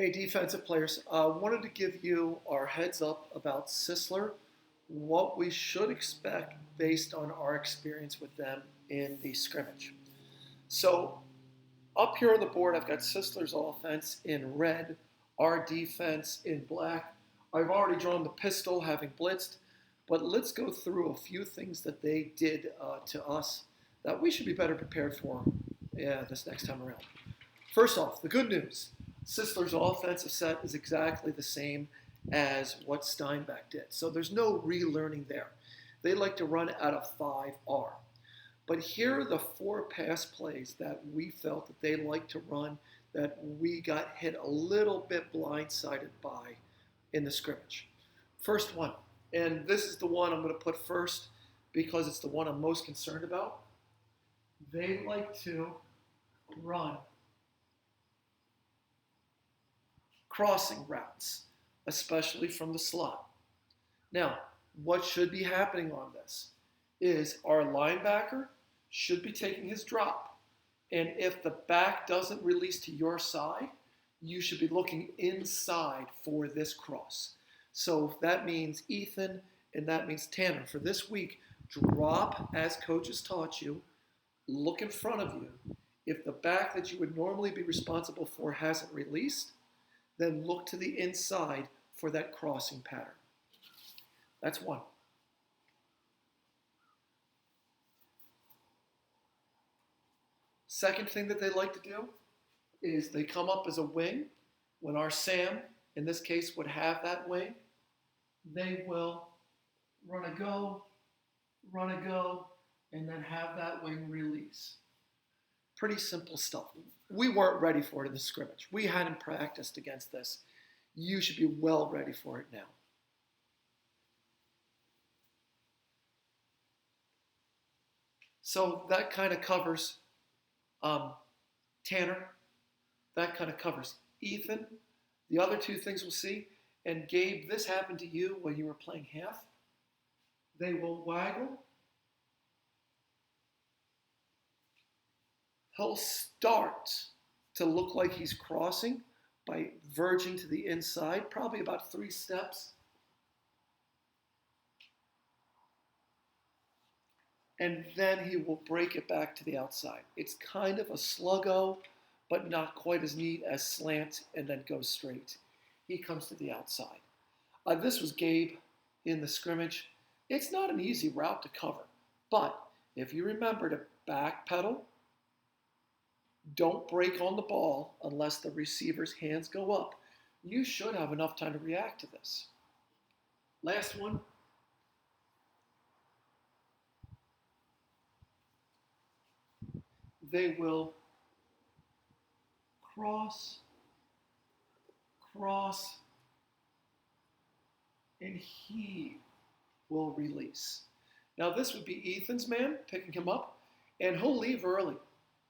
Hey, defensive players, wanted to give you our heads up about Sisler, what we should expect based on our experience with them in the scrimmage. So, up here on the board, I've got Sisler's offense in red, our defense in black. I've already drawn the pistol, having blitzed, but let's go through a few things that they did to us that we should be better prepared for this next time around. First off, the good news. Sisler's offensive set is exactly the same as what Steinbeck did. So there's no relearning there. They like to run out of 5R. But here are the 4 pass plays that we felt that they like to run that we got hit a little bit blindsided by in the scrimmage. First one, and this is the one I'm going to put first because it's the one I'm most concerned about. They like to run crossing routes, especially from the slot. Now, what should be happening on this is our linebacker should be taking his drop. And if the back doesn't release to your side, you should be looking inside for this cross. So that means Ethan and that means Tanner. For this week, drop as coaches taught you, look in front of you. If the back that you would normally be responsible for hasn't released, then look to the inside for that crossing pattern. That's one. Second thing that they like to do is they come up as a wing. When our Sam, in this case, would have that wing, they will run a go, and then have that wing release. Pretty simple stuff. We weren't ready for it in the scrimmage. We hadn't practiced against this. You should be well ready for it now. So that kind of covers Tanner. That kind of covers Ethan. The other 2 things we'll see. And Gabe, this happened to you when you were playing half. They will waggle. He'll start to look like he's crossing by verging to the inside, probably about 3 steps. And then he will break it back to the outside. It's kind of a sluggo, but not quite as neat as slant and then goes straight. He comes to the outside. This was Gabe in the scrimmage. It's not an easy route to cover, but if you remember to backpedal, don't break on the ball unless the receiver's hands go up. You should have enough time to react to this. Last one. They will cross, and he will release. Now this would be Ethan's man picking him up, and he'll leave early,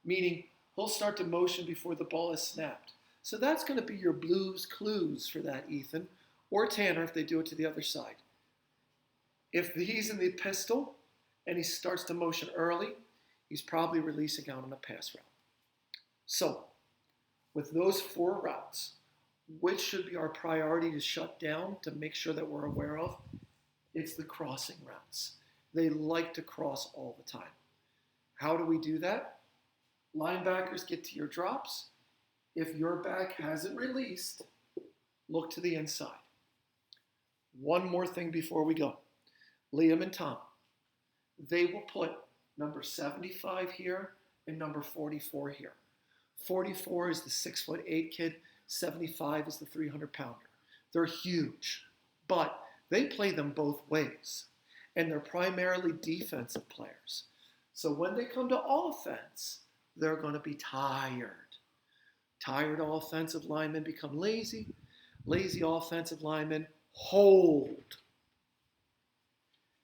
meaning he'll start to motion before the ball is snapped. So that's going to be your Blues Clues for that, Ethan, or Tanner if they do it to the other side. If he's in the pistol and he starts to motion early, he's probably releasing out on a pass route. So, with those 4 routes, which should be our priority to shut down to make sure that we're aware of? It's the crossing routes. They like to cross all the time. How do we do that? Linebackers get to your drops. If your back hasn't released, look to the inside. One more thing before we go. Liam and Tom, they will put number 75 here and number 44 here. 44 is the 6'8" kid. 75 is the 300-pounder. They're huge, but they play them both ways, and they're primarily defensive players. So when they come to offense, they're going to be tired. Tired offensive linemen become lazy. Lazy offensive linemen hold.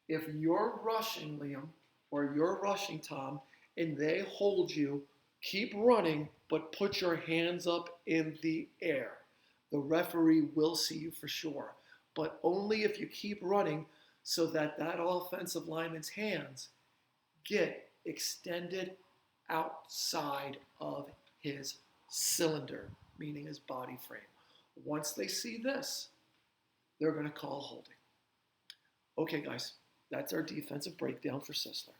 If you're rushing, Liam, or you're rushing, Tom, and they hold you, keep running, but put your hands up in the air. The referee will see you for sure, but only if you keep running so that that offensive lineman's hands get extended outside of his cylinder, meaning his body frame. Once they see this, they're going to call holding. Okay, guys, that's our defensive breakdown for Sisler.